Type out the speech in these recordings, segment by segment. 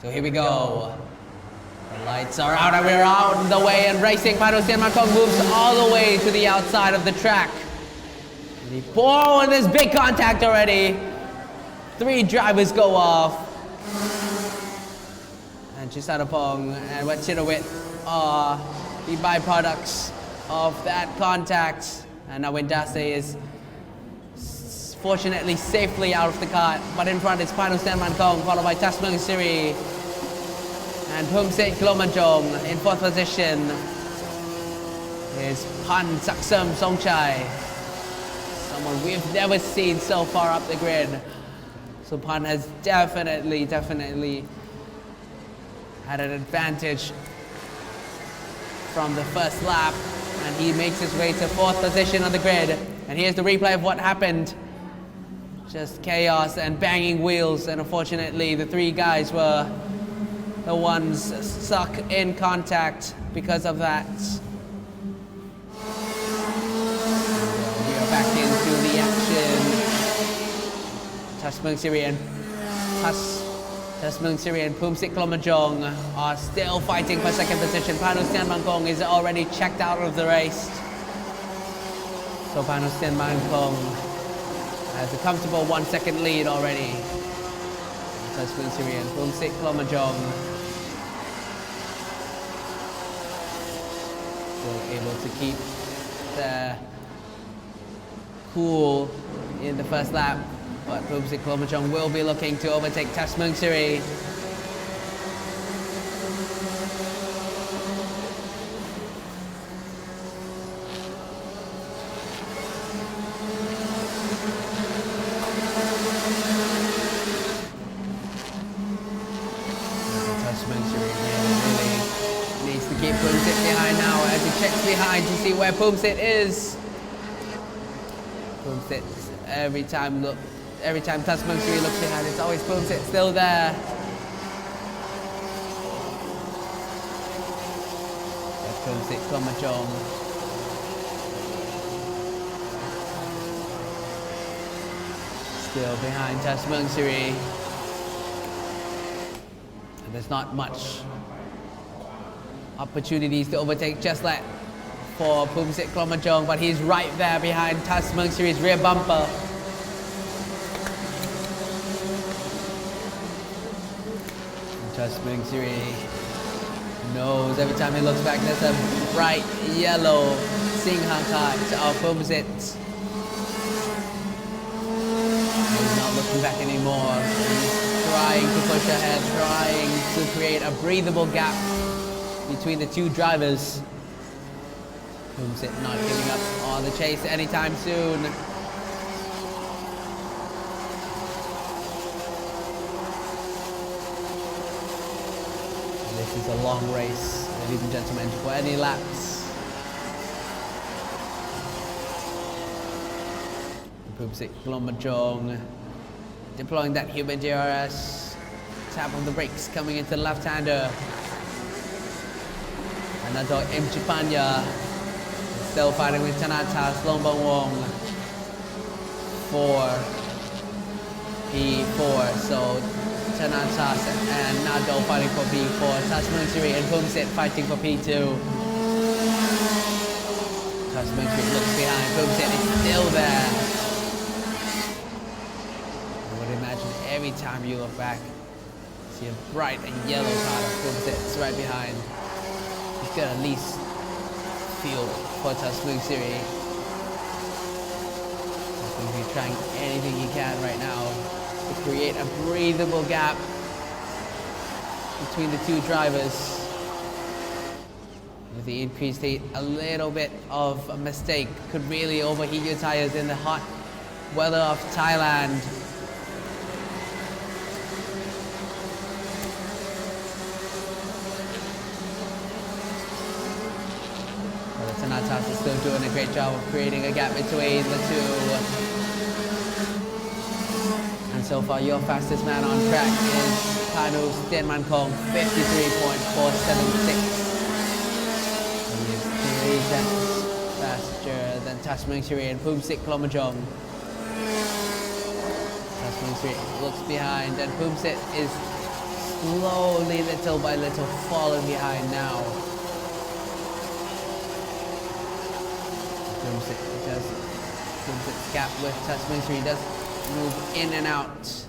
So here we go. The lights are out and we're out of the way and racing. Panusian Makong moves all the way to the outside of the track. And there's big contact already. 3 drivers go off. And Chisanapong and Wachitawit are the byproducts of that contact. And Nawindase is fortunately safely out of the car. But in front is Panusian Makong, followed by Tasmung Siri and Phumsit Klomajong. In 4th position is Pan Saksum Songchai, someone we've never seen so far up the grid. So Pan has definitely had an advantage from the first lap, and he makes his way to 4th position on the grid. And here's the replay of what happened. Just chaos and banging wheels, and unfortunately the 3 guys were the ones stuck in contact because of that. We are back into the action. Tasmung Siri and Phumsit Klomajong are still fighting for 2nd position. Panusian Makong is already checked out of the race. So Panusian Makong has a comfortable 1 second lead already. Tasmung Siri and Phumsit Klomajong still able to keep the cool in the first lap, but Phumsit Klomajong will be looking to overtake Tasmung Siri. Keep Phumsit behind now as he checks behind to see where Phumsit is. Phumsit, every time Tasmung Siri looks behind, it's always Phumsit still there. That's Phumsit Klomajong. Still behind Tasmung Siri. And there's not much opportunities to overtake just like for Phumsit Klomajong, but he's right there behind Tasmung Siri's rear bumper. Tasmung Siri knows every time he looks back there's a bright yellow Singha card of Phumsit. He's not looking back anymore. He's trying to push ahead, trying to create a breathable gap between the 2 drivers. Phumsit not giving up on the chase anytime soon. This is a long race, ladies and gentlemen, 20 laps. Phumsit Klomajong deploying that human DRS. Tap on the brakes coming into the left-hander. Another M. Chipanya still fighting with Tanatas Lombawong for P4. So Tanatas and Nado fighting for P4. Tasmung Siri and Phumsit fighting for P2. Tasmung Siri looks behind. Phumsit is still there. I would imagine every time you look back, you see a bright and yellow card of Phumsit right behind. He's got at least feel for Tasmung Siri. He's going to be trying anything he can right now to create a breathable gap between the 2 drivers. With the increased heat, a little bit of a mistake could really overheat your tires in the hot weather of Thailand. Tanatas is still doing a great job of creating a gap between the 2. And so far, your fastest man on track is Panusian Makong, 53.476. He is 3 seconds faster than Tasmung Siri and Phumsit Klomajong. Tasmung Siri looks behind, and Phumsit is slowly, little by little, falling behind now. Does gap with Tasmania. He does move in and out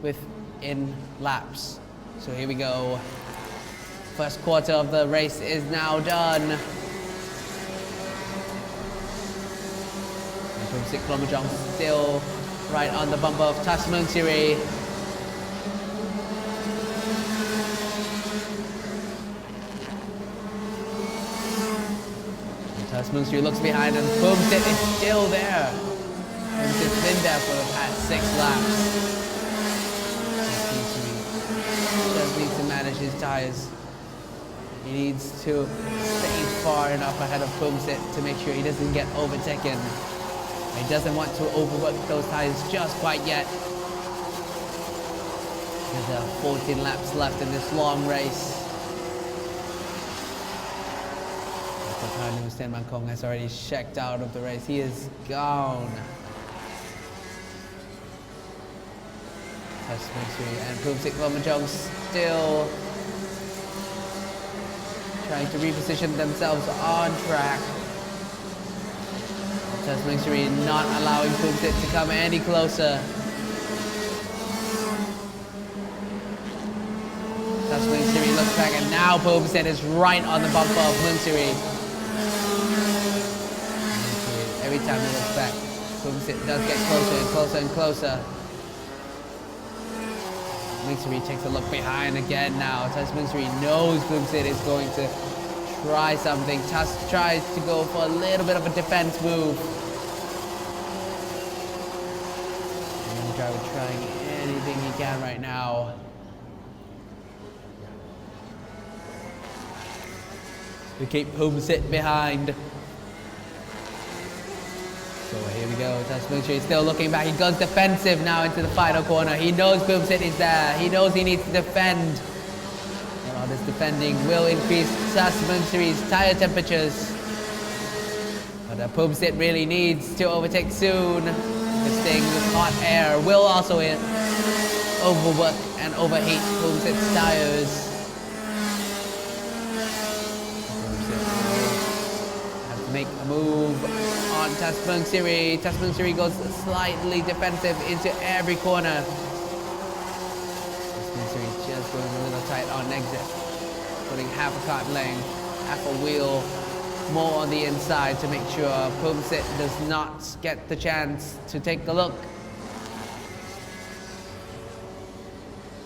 within laps. So here we go. First quarter of the race is now done. From 6 km still right on the bumper of Tasmania. Tasmania looks behind and Boomsit is still there. Boomsit's been there for the past 6 laps. Just needs to manage his tires. He needs to stay far enough ahead of Boomsit to make sure he doesn't get overtaken. He doesn't want to overwork those tires just quite yet. There's 14 laps left in this long race. Stan Man Kong has already checked out of the race. He is gone. And Boomsit Lomajong still trying to reposition themselves on track. Tasmania not allowing Boomsit to come any closer. Tasmania looks back and now Boomsit is right on the bumper of Munsiri. Every time he looks back, Boomsit does get closer and closer and closer. Munsiri takes a look behind again now. Tasmania knows Boomsit is going to try something. Tusk tries to go for a little bit of a defense move. The driver trying anything he can right now. To keep Boomsit behind. So here we go. Tasmania is still looking back. He goes defensive now into the final corner. He knows Boomsit is there. He knows he needs to defend. All this defending will increase Tasmania's tire temperatures. But Boomsit really needs to overtake soon. This thing with hot air will also overwork and overheat Boomsit's tires. Have to make a move on Tasmania. Tasmania goes slightly defensive into every corner. Just going a little tight on exit, putting half a cart length, half a wheel more on the inside to make sure Boomsit does not get the chance to take a look.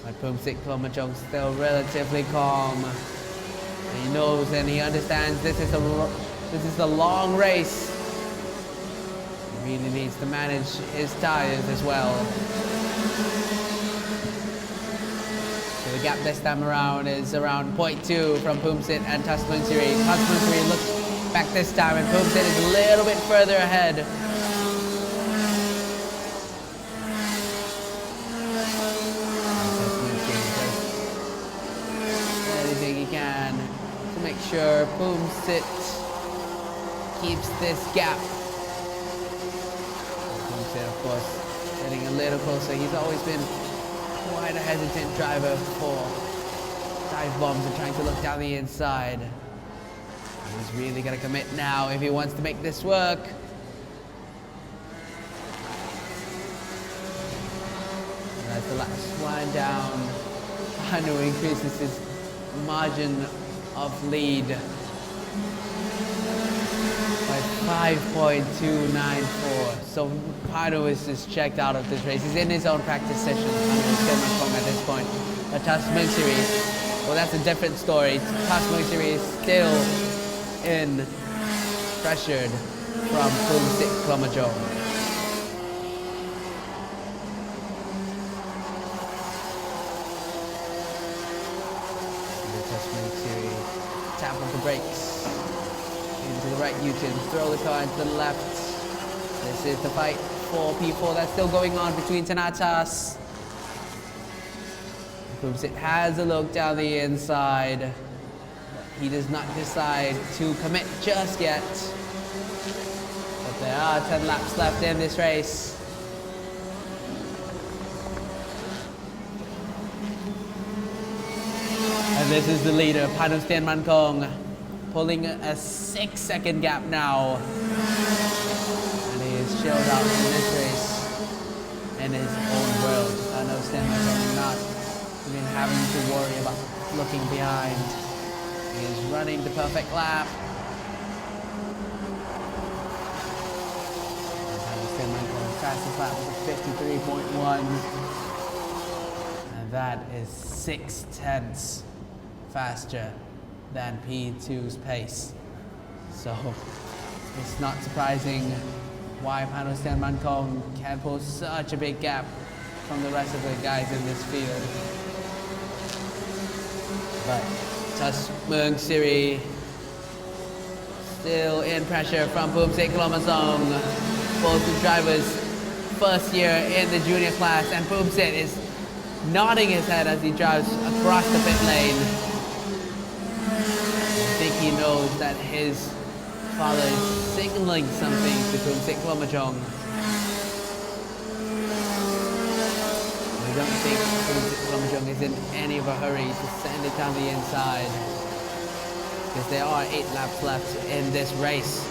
But Boomsit Klomajong still relatively calm. He knows and he understands this is a long race. He really needs to manage his tires as well. The gap this time around is around 0.2 from Boomsit and Tasmania. Tasmania looks back this time and Boomsit is a little bit further ahead. Tasmania does anything he can to make sure Boomsit keeps this gap. Boomsit, of course, getting a little closer. He's always been quite a hesitant driver for dive bombs and trying to look down the inside. He's really got to commit now if he wants to make this work. And as the laps wind down, Hanu increases his margin of lead by 5.294. So Hanu is just checked out of this race. He's in his own practice session at this point. But Tasmania, well, that's a different story. Tasmania is still in pressured from Boomsit Klomajong. Tasmania tap of the brakes into the right U-turn, throw the car into the left. This is the fight for P4 that's still going on between Tanatas. Boomsit has a look down the inside. He does not decide to commit just yet. But there are 10 laps left in this race. this is the leader, Panustin Mankong, pulling a 6-second gap now. And he is chilled out in this race in his own world. Panustin Mankong not even having to worry about looking behind. He is running the perfect lap. Panustin Mankong fastest lap was 53.1. And that is 6/10 faster than P2's pace. So it's not surprising why Panustin Mankong can pull such a big gap from the rest of the guys in this field. But Tasmung Siri still in pressure from Pumsik Lomazong. Both the drivers first year in the junior class, and Pumsik is nodding his head as he drives across the pit lane. I think he knows that his father is signaling something to Pumsik Lomajong. We don't think Pumsik Lomajong is in any of a hurry to send it down the inside, because there are 8 laps left in this race.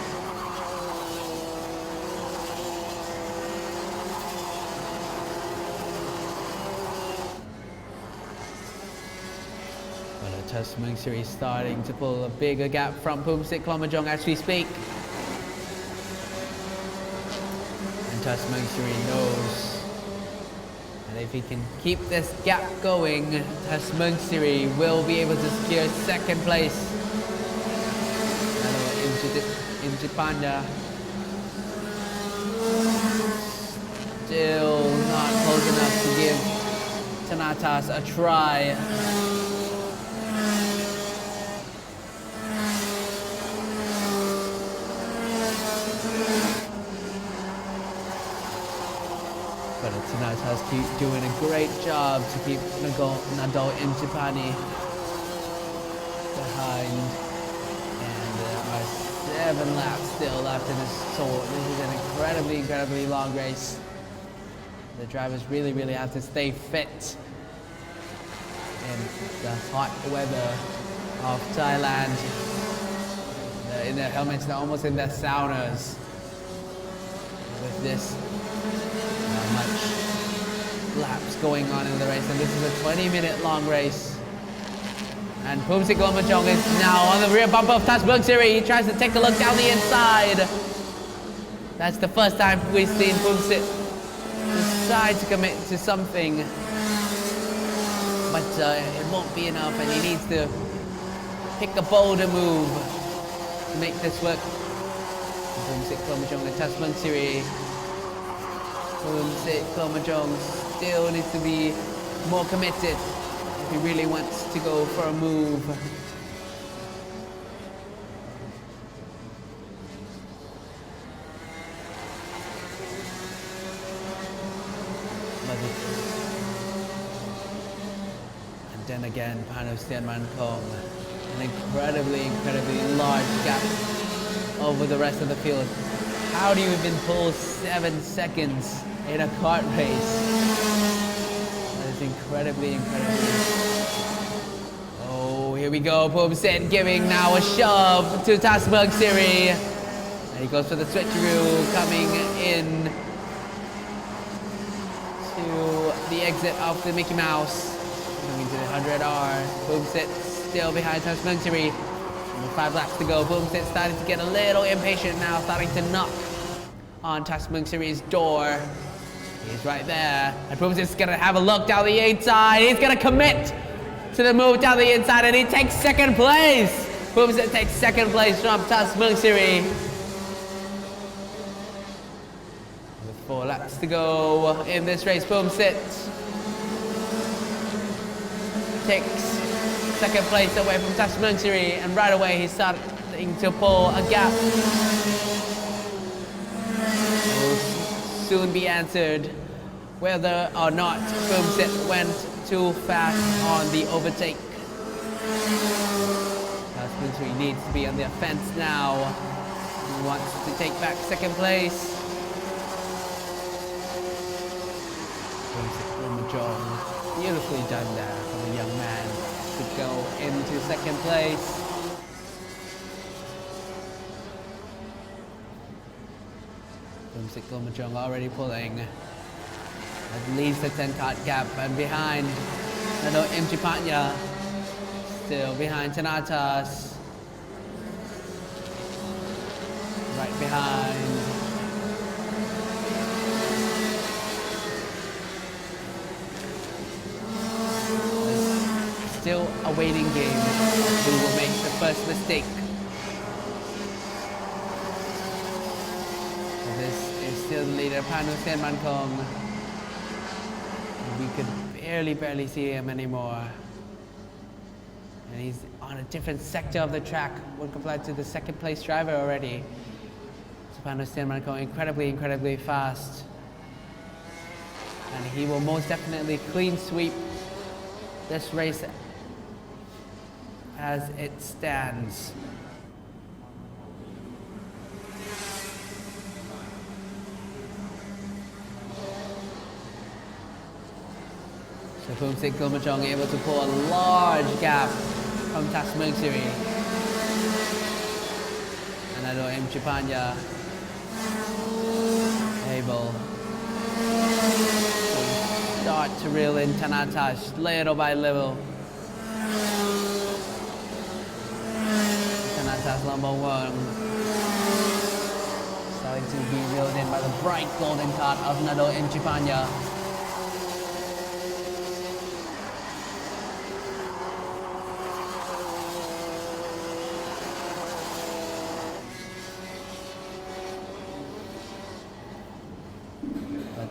Tasmung Siri is starting to pull a bigger gap from Pumsik Lomajong as we speak. And Tasmung Siri knows that if he can keep this gap going, Tasmung Siri will be able to secure second place. Into Panda. Still not close enough to give Tanatas a try. But Tanatas keeps doing a great job to keep Nadal Imtipani behind. And there are 7 laps still left in this, so this is an incredibly long race. The drivers really have to stay fit in the hot weather of Thailand. They're in their helmets, they're almost in their saunas with this much laps going on in the race, and this is a 20-minute long race. And Pumsik Lomajong is now on the rear bumper of Tasmung Siri. He tries to take a look down the inside. That's the first time we've seen Pumsik decide to commit to something, but it won't be enough, and he needs to pick a bolder move to make this work. Pumsik Lomajong and Tasmung Siri. Pumsik Lomajong still needs to be more committed if he really wants to go for a move. And then again, Panustin Mankong, an incredibly large gap over the rest of the field. How do you even pull 7 seconds in a kart race? That is incredibly. Oh, here we go. Pumsik giving now a shove to Tasmung Siri. And he goes for the switcheroo, coming in to the exit of the Mickey Mouse. Going to the 100R. Pumsik still behind Tasmung Siri. 5 laps to go. Pumsik starting to get a little impatient now, starting to knock on Tasmung Siri's door. He's right there. And Pumsik's gonna have a look down the inside. He's gonna commit to the move down the inside, and he takes second place. Pumsik takes second place from Tasmung Siri. With 4 laps to go in this race, Pumsik takes second place away from Tasmung Siri, and right away he's starting to pull a gap. Will soon be answered whether or not Pumsik went too fast on the overtake. Tasmung Siri needs to be on the offense now. He wants to take back second place. Pumsik Lomajong, beautifully done there from a young man. to go into second place. Kumsikul already pulling at least a 10-card gap, and behind Nado Imchipanya, still behind Tanatas, right behind. Still a waiting game. Who will make the first mistake? This is still the leader, Panusian Mankong. We could barely see him anymore. And he's on a different sector of the track when compared to the second place driver already. So Panusian Mankong incredibly fast. And he will most definitely clean sweep this race as it stands. So Kumsikul Machong able to pull a large gap from Tasmungsiri. And Nado Imchipanya able to start to reel in Tanatas little by little. Tanatas number one starting to be reeled in by the bright golden card of Nado Imchipanya.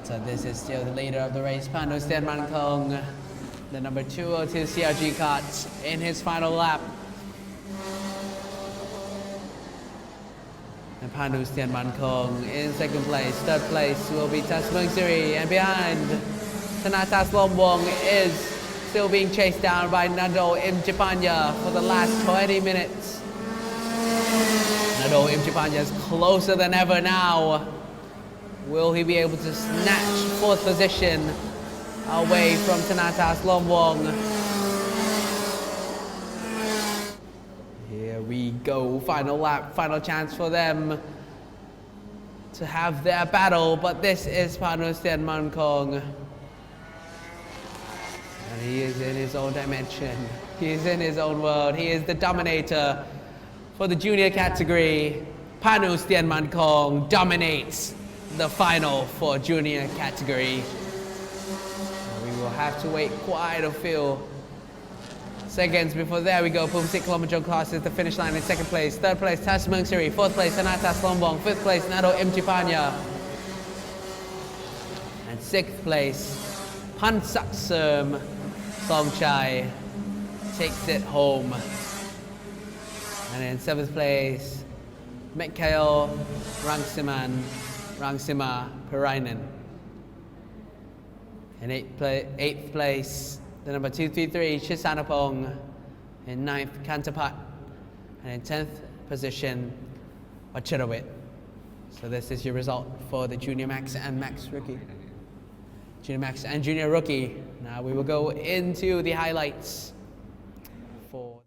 So this is still the leader of the race, Panusian Mankong, the number 202 CRG carts in his final lap. And Panusian Mankong in second place. Third place will be Tasmungsiri, and behind Tanatas Lombong is still being chased down by Nado Imchipanya for the last 20 minutes. Nado Imchipanya is closer than ever now. Will he be able to snatch fourth position away from Tanatas Lombong? Here we go, final lap, final chance for them to have their battle, but this is Panusian Mankong. And he is in his own dimension. He is in his own world. He is the dominator for the junior category. Panusian Mankong dominates the final for junior category. We will have to wait quite a few seconds before there we go. Pumsik Kilometer class is the finish line in second place. Third place, Tasmungsiri. Fourth place, Tanatas Lombong. Fifth place, Nado Imchipanya. And sixth place, Pansaksum Songchai takes it home. And in seventh place, Mikhail Rangsima Parainen. In eighth place, the number 233, Chisanapong. In ninth, Kantapat. And in 10th position, Wachirawit. So this is your result for the Junior Max and Max Rookie. Junior Max and Junior Rookie. Now we will go into the highlights for